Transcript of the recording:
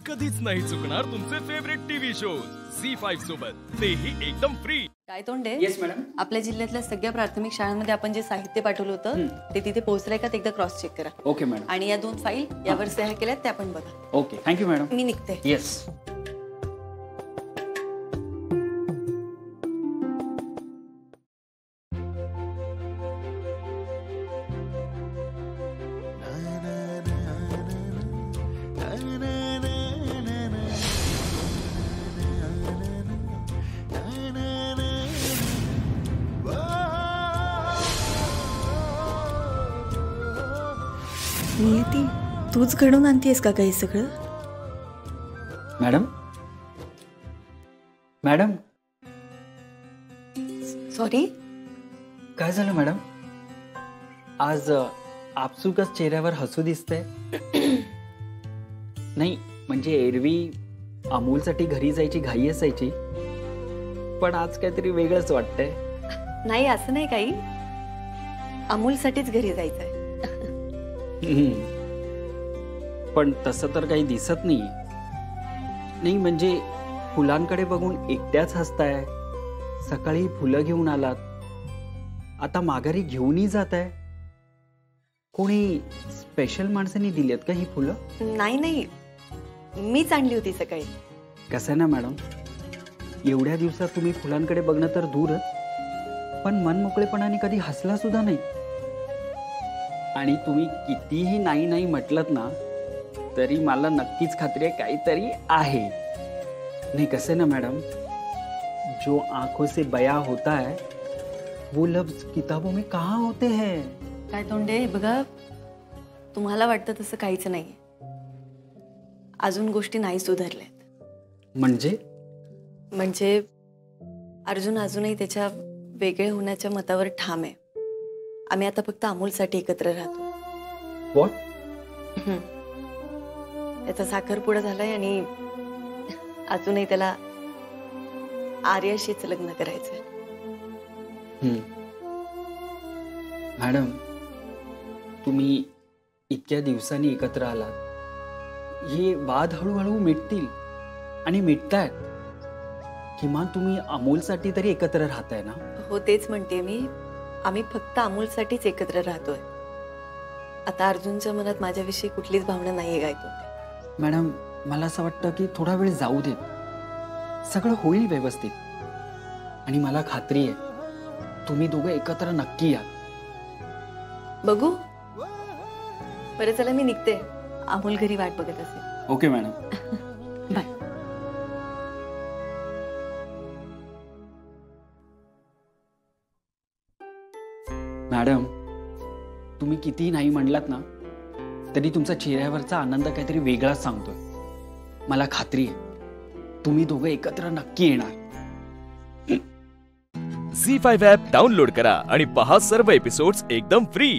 कधीच नाही चुकणार तुमचे फेवरेट टीव्ही शोज झी5 सोबत, तेही एकदम फ्री. काय तोंडे? Yes madam. आपल्या जिल्ह्यातल्या सगळ्या प्राथमिक शाळांमध्ये आपण जे साहित्य पाठवलं होतं ते तिथे पोहोचलंय का ते एकदा क्रॉस चेक करा. Okay madam. आणि या 2 फाईल यावर सह्या केल्यात त्या पण बघा. Okay, thank you madam. मी निघते. येस. नियती, तूच घडून आणतेस का काही सगळं? Madam madam sorry. काय झालं मॅडम? आज आपसुकच चेहऱ्यावर हसू दिसतंय. नाही म्हणजे एरवी अमूलसाठी घरी जायची घाई असायची, पण आज काहीतरी वेगळंच वाटतंय. नाही असं नाही काही, अमूलसाठीच घरी जायचंय. पण तसं तर काही दिसत नाही. नाही म्हणजे फुलांकडे बघून एकट्याच हसताय. सकाळी फुलं घेऊन आलात, आता माघारी घेऊनही जाताय. कोणी स्पेशल माणसांनी दिलीत का ही फुलं? नाही नाही, मीच आणली होती सकाळी. कसं ना मॅडम, एवढ्या दिवसात तुम्ही फुलांकडे बघणं तर दूरच, पण मन मोकळेपणाने कधी हसला सुद्धा नाही. आणि तुम्ही कितीही नाही नाही म्हटलत ना तरी मला नक्कीच खात्री आहे काहीतरी आहे. नहीं कसं ना मैडम, जो आंखों से बया होता है वो लफ्ज किताबों में कहाँ होते हैं. काय तोंडे बघा, तुम्हाला वाटतं तसं काहीच नाहीये. अजून गोष्टी नाही सुधारल्यात. म्हणजे अर्जुन अजूनही त्याच्या वेगळे होण्याच्या मतावर ठाम आहे. आम्ही आता फक्त अमूलसाठी एकत्र राहतो. व्हॉट? त्याचा साखरपुडा झालाय आणि अजूनही त्याला आर्याशीच लग्न करायचंय. मॅडम, तुम्ही इतक्या दिवसांनी एकत्र आलात, हे वाद हळूहळू मिटतील आणि मिटतायत. किमान तुम्ही अमूलसाठी तरी एकत्र राहताय ना? हो तेच म्हणते मी, आम्ही फक्त अमूलसाठीच एकत्र राहतोय. आता अर्जुनच्या मनात माझ्याविषयी कुठलीच भावना नाहीये. काय तो मॅडम, मला असं वाटतं की थोडा वेळ जाऊ देत, सगळं होईल व्यवस्थित. आणि मला खात्री आहे तुम्ही दोघं एकत्र नक्की या. बघू. बरं चला मी निघते, अमोल घरी वाट बघत असेल. Okay madam. बाय. मॅडम, तुम्ही कितीही नाही म्हणलात ना तरी तुमचा चेहऱ्यावरचा आनंद काहीतरी वेगळाच सांगतोय. मला खात्री आहे तुम्ही दोघं एकत्र नक्की येणार. झी5 ॲप डाउनलोड करा आणि पहा सर्व एपिसोड्स एकदम फ्री.